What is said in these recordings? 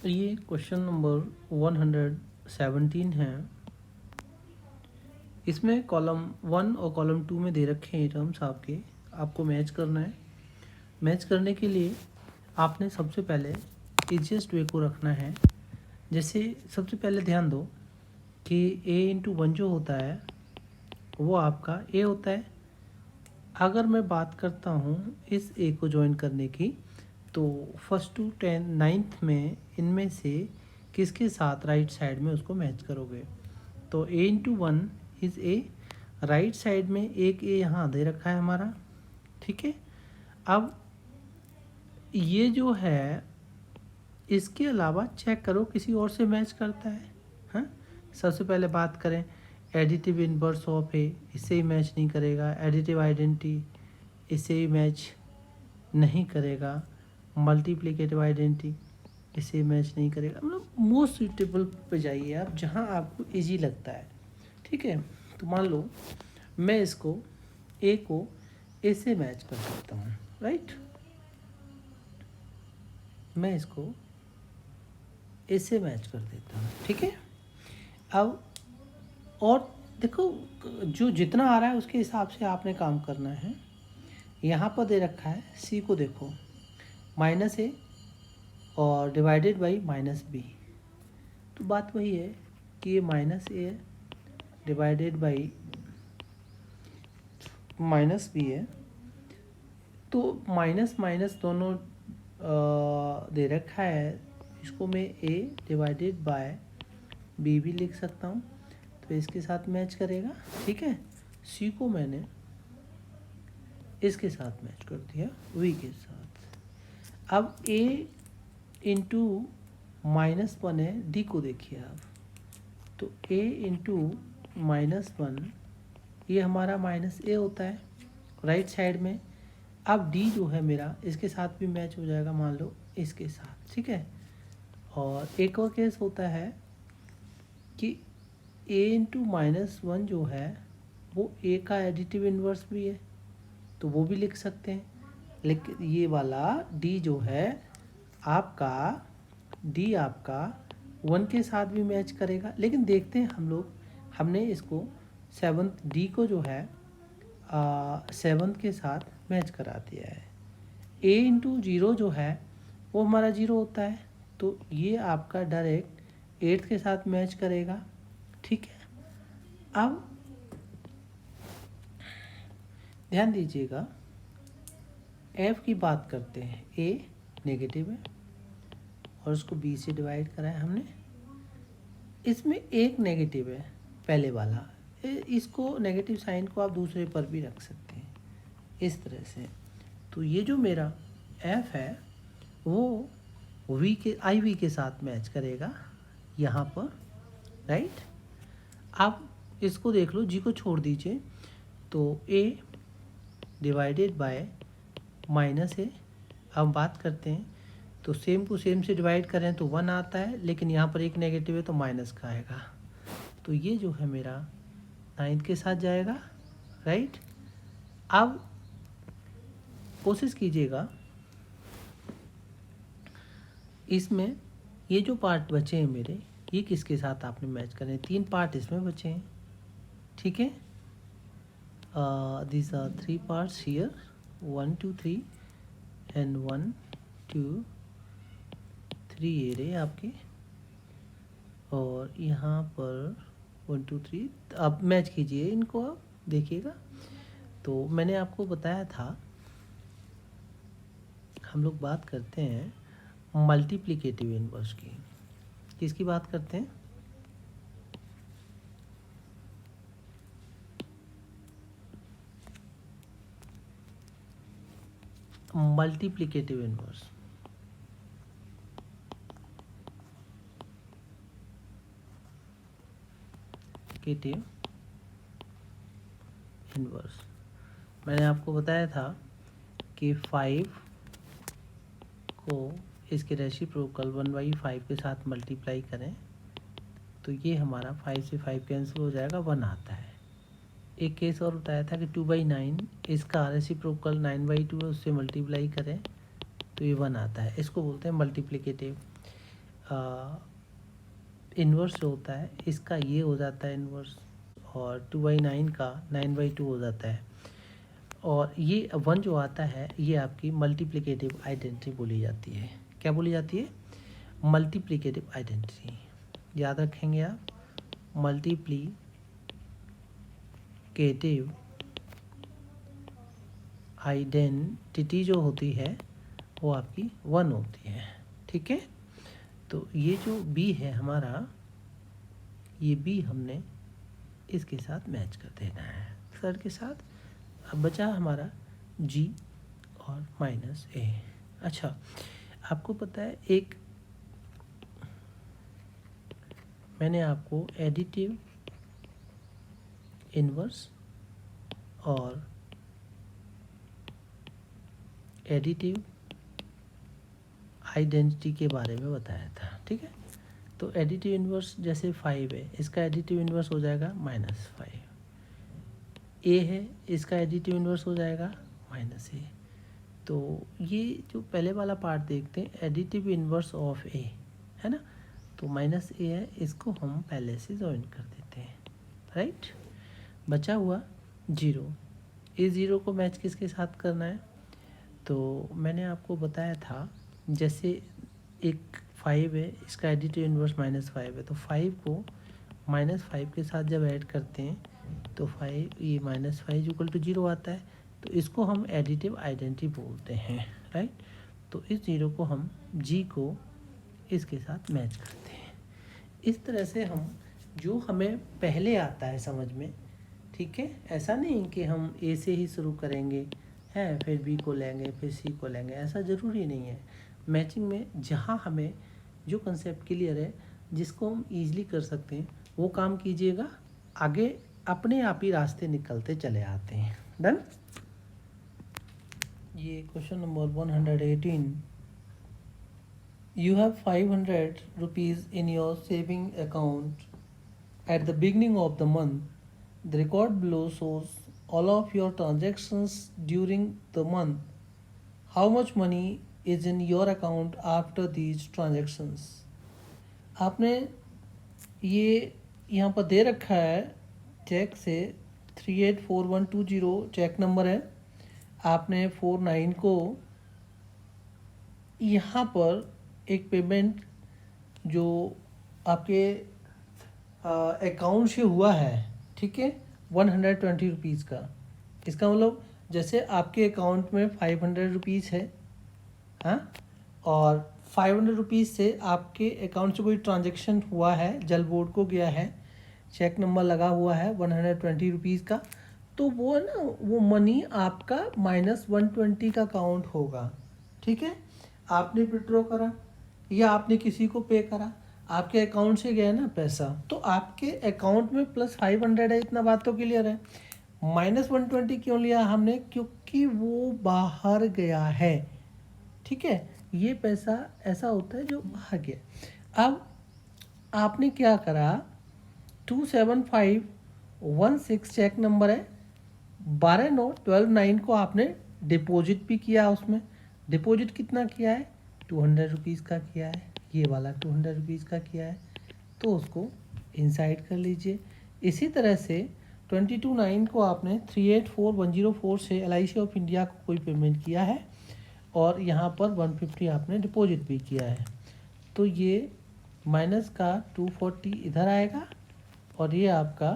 ये question number 117 है। इसमें कॉलम 1 और कॉलम 2 में दे रखे हैं ये टर्म्स आपके, आपको मैच करना है। मैच करने के लिए आपने सबसे पहले ईजीएस्ट वे को रखना है। जैसे सबसे पहले ध्यान दो कि a/1 जो होता है वो आपका a होता है। अगर मैं बात करता हूँ इस a को ज्वाइन करने की, तो फर्स्ट टू 9th में इनमें से किसके साथ राइट साइड में उसको मैच करोगे। तो a/1 is a, right side में एक a यहाँ दे रखा है हमारा, ठीक है। अब ये जो है इसके अलावा चेक करो किसी और से मैच करता है। हाँ, सबसे पहले बात करें एडिटिव इनवर्स ऑफ ए, इससे ही मैच नहीं करेगा। एडिटिव आइडेंटिटी, इससे ही मैच नहीं करेगा। मल्टीप्लिकेटिव आइडेंटिटी, इससे मैच नहीं करेगा। मतलब मोस्ट सूटेबल पे जाइए आप जहाँ आपको इजी लगता है, ठीक है। तो मान लो मैं इसको ए को ए से मैच कर सकता हूँ, राइट। मैं इसको ए से मैच कर देता हूँ, ठीक है। अब और देखो जो जितना आ रहा है उसके हिसाब से आपने काम करना है। यहाँ पर दे रखा है सी को, देखो -a और डिवाइडेड बाई -b। तो बात वही है कि ये -a है डिवाइडेड बाई -b है। तो माइनस माइनस दोनों दे रखा है, इसको मैं a डिवाइडेड बाय b भी लिख सकता हूँ। तो इसके साथ मैच करेगा, ठीक है। c को मैंने इसके साथ मैच कर दिया v के साथ। अब a इंटू -1 है, d को देखिए आप। तो a इंटू -1 ये हमारा -a होता है राइट साइड में। अब d जो है मेरा इसके साथ भी मैच हो जाएगा, मान लो इसके साथ, ठीक है। और एक और केस होता है कि a इंटू -1 जो है वो a का एडिटिव इन्वर्स भी है, तो वो भी लिख सकते हैं। लेकिन ये वाला d जो है आपका, d आपका 1 के साथ भी मैच करेगा। लेकिन देखते हैं हम लोग, हमने इसको 7th d को जो है 7th के साथ मैच करा दिया है। a इंटू 0 जो है वो हमारा 0 होता है, तो ये आपका डायरेक्ट 8th के साथ मैच करेगा, ठीक है। अब ध्यान दीजिएगा, f की बात करते हैं। a नेगेटिव है और उसको b से डिवाइड करा है हमने। इसमें एक नेगेटिव है पहले वाला, इसको नेगेटिव साइन को आप दूसरे पर भी रख सकते हैं इस तरह से। तो ये जो मेरा f है वो v के iv के साथ मैच करेगा यहाँ पर, राइट। आप इसको देख लो, g को छोड़ दीजिए। तो a डिवाइडेड बाय -a। अब बात करते हैं, तो सेम को सेम से डिवाइड करें तो 1 आता है, लेकिन यहाँ पर एक नेगेटिव है तो माइनस का आएगा। तो ये जो है मेरा 9th के साथ जाएगा, राइट। अब कोशिश कीजिएगा इसमें ये जो पार्ट बचे हैं मेरे, ये किसके साथ आपने मैच करें। 3 पार्ट इसमें बचे हैं, ठीक है। these are 3 parts here, 1 2 3 and 1 2 3 ये रहे आपके। और यहाँ पर 1 2 3, अब मैच कीजिए इनको, आप देखिएगा। तो मैंने आपको बताया था हम लोग बात करते हैं मल्टीप्लिकेटिव इनवर्स की। किसकी बात करते हैं? Multiplicative inverse. इनवर्स मैंने आपको बताया था कि 5 को इसके रेसिप्रोकल 1/5 के साथ मल्टीप्लाई करें तो ये हमारा 5 से 5 कैंसिल हो जाएगा, 1 आता है। एक केस और बताया था कि 2/9 इसका रेसिप्रोकल 9/2 है, उससे मल्टीप्लाई करें तो ये 1 आता है। इसको बोलते हैं मल्टीप्लिकेटिव। इन्वर्स जो होता है इसका ये हो जाता है इन्वर्स, और 2/9 का 9/2 हो जाता है। और ये 1 जो आता है ये आपकी मल्टीप्लिकेटिव आइडेंटिटी बोली जाती है। क्या बोली जाती है? Multiplicative identity. याद रखेंगे आप, मल्टीप्लिकेटिव आइडेंटिटी जो होती है वो आपकी 1 होती है। ठीक है, तो ये जो b है हमारा, ये b हमने इसके साथ मैच कर देना है सर के साथ। अब बचा हमारा g और -a। अच्छा, आपको पता है एक मैंने आपको एडिटिव इन्वर्स और एडिटिव आइडेंटिटी के बारे में बताया था। ठीक है, तो एडिटिव इन्वर्स जैसे 5 है, इसका एडिटिव इन्वर्स हो जाएगा -5। a है, इसका एडिटिव इन्वर्स हो जाएगा -a। तो ये जो पहले वाला पार्ट देखते हैं, एडिटिव इन्वर्स ऑफ a है ना, तो -a है, इसको हम पहले से ज्वाइन कर देते हैं। राइट, बचा हुआ 0। इस 0 को मैच किसके साथ करना है? तो मैंने आपको बताया था, जैसे एक 5 है, इसका एडिटिव इन्वर्स -5 है, तो 5 को -5 के साथ जब ऐड करते हैं तो 5 ये -5 = 0 आता है, तो इसको हम एडिटिव आइडेंटिटी बोलते हैं। राइट, तो इस 0 को हम g को इसके साथ मैच करते हैं। इस तरह से हम जो हमें पहले आता है समझ में, ठीक है, ऐसा नहीं कि हम a से ही शुरू करेंगे हैं, फिर b को लेंगे, फिर c को लेंगे, ऐसा ज़रूरी नहीं है। मैचिंग में जहाँ हमें जो कंसेप्ट क्लियर है, जिसको हम ईजिली कर सकते हैं, वो काम कीजिएगा, आगे अपने आप ही रास्ते निकलते चले आते हैं। डन। ये question number 118। You have 500 rupees in your saving account at the beginning of the month. The record below shows all of your transactions during the month. How much money is in your account after these transactions? आपने ये यहाँ पर दे रखा है check से 384120 check number है। आपने 49 को यहाँ पर एक पेमेंट जो आपके अकाउंट से हुआ है, ठीक है, 120 रुपीज़ का। इसका मतलब जैसे आपके अकाउंट में 500 रुपीज़ है, हाँ, और 500 रुपीज़ से आपके अकाउंट से कोई ट्रांजैक्शन हुआ है, जल बोर्ड को गया है, चेक नंबर लगा हुआ है 120 रुपीज़ का, तो वो है ना, वो मनी आपका -120 का काउंट होगा। ठीक है, आपने विड्रॉ करा या आपने किसी को पे करा, आपके अकाउंट से गया ना पैसा, तो आपके अकाउंट में +500 है, इतना बात तो क्लियर है। -120 क्यों लिया हमने? क्योंकि वो बाहर गया है। ठीक है, ये पैसा ऐसा होता है जो बाहर गया। अब आपने क्या करा, 27516 चेक नंबर है, 12/9 को आपने डिपॉजिट भी किया। उसमें डिपॉजिट कितना किया है? 200 रुपीज़ का किया है, ये वाला 200 रुपीज़ का किया है, तो उसको इनसाइड कर लीजिए। इसी तरह से 22/9 को आपने 384104 से LIC ऑफ इंडिया को कोई पेमेंट किया है, और यहाँ पर 150 आपने डिपॉजिट भी किया है, तो ये माइनस का 240 इधर आएगा, और ये आपका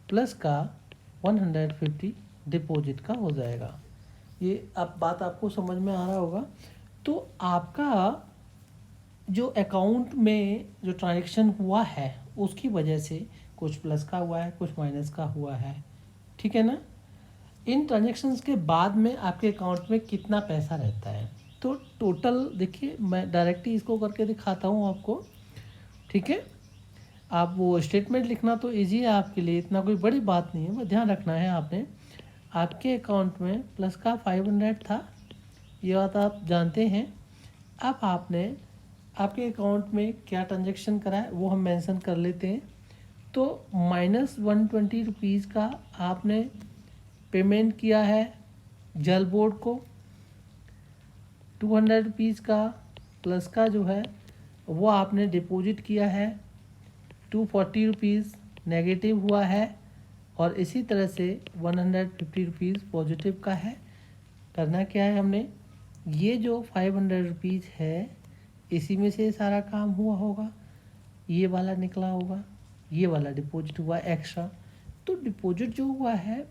प्लस का 150 डिपॉजिट का हो जाएगा। ये अब बात आपको समझ में आ रहा होगा। तो आपका जो अकाउंट में जो ट्रांजैक्शन हुआ है उसकी वजह से कुछ प्लस का हुआ है, कुछ माइनस का हुआ है, ठीक है ना। इन ट्रांजैक्शंस के बाद में आपके अकाउंट में कितना पैसा रहता है, तो टोटल देखिए, मैं डायरेक्टली इसको करके दिखाता हूँ आपको, ठीक है। आप वो स्टेटमेंट लिखना तो इजी है आपके लिए, इतना कोई बड़ी बात नहीं है, बस ध्यान रखना है आपने। आपके अकाउंट में प्लस का 500 था, ये बात आप जानते हैं। अब आपने आपके अकाउंट में क्या ट्रांजैक्शन करा है वो हम मेंशन कर लेते हैं। तो -120 रुपीज़ का आपने पेमेंट किया है जल बोर्ड को, 200 रुपीज़ का प्लस का जो है वो आपने डिपॉजिट किया है, 240 रुपीज़ नेगेटिव हुआ है, और इसी तरह से 150 रुपीज़ पॉजिटिव का है। करना क्या है हमने, ये जो 500 रुपीज़ है इसी में से सारा काम हुआ होगा, ये वाला निकला होगा, ये वाला डिपॉजिट हुआ एक्स्ट्रा। तो डिपॉजिट जो हुआ है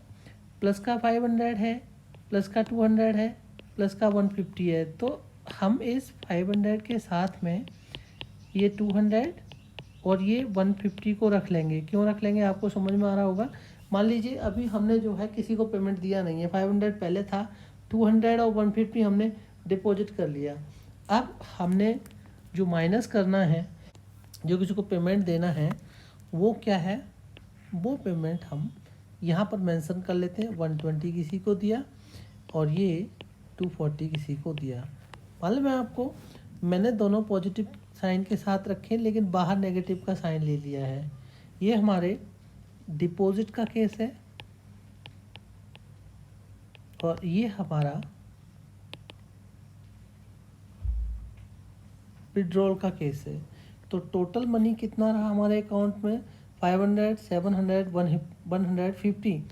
प्लस का 500 है, प्लस का 200 है, प्लस का 150 है। तो हम इस 500 के साथ में ये 200 और ये 150 को रख लेंगे। क्यों रख लेंगे आपको समझ में आ रहा होगा। मान लीजिए अभी हमने जो है किसी को पेमेंट दिया नहीं है, 500 पहले था, 200 और 150 हमने डिपॉजिट कर लिया। अब हमने जो माइनस करना है, जो किसी को पेमेंट देना है, वो क्या है, वो पेमेंट हम यहाँ पर मेंशन कर लेते हैं। 120 किसी को दिया और ये 240 किसी को दिया। मालूम है आपको, मैंने दोनों पॉजिटिव साइन के साथ रखे लेकिन बाहर नेगेटिव का साइन ले लिया है। ये हमारे डिपॉजिट का केस है और ये हमारा विड्रॉल का केस है। तो टोटल मनी कितना रहा हमारे अकाउंट में, 500, 700, 150।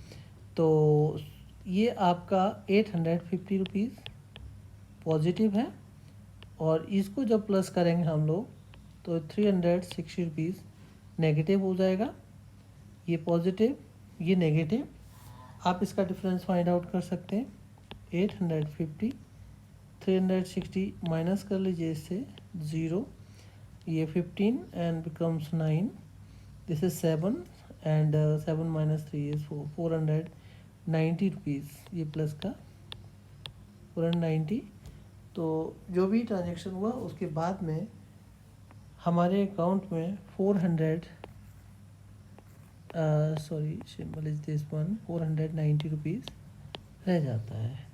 तो ये आपका 850 रुपीज़ पॉजिटिव है, और इसको जब प्लस करेंगे हम लोग तो 360 रुपीज़ नेगेटिव हो जाएगा। ये पॉजिटिव, ये नेगेटिव, आप इसका डिफरेंस फाइंड आउट कर सकते हैं। 850, 360 माइनस कर लीजिए इससे 0, ये 15 and becomes 9, this is 7 and 7 minus 3 is 490 rupees, ये प्लस का 490। तो जो भी ट्रांजेक्शन हुआ उसके बाद में हमारे अकाउंट में 490 रुपीज़ रह जाता है।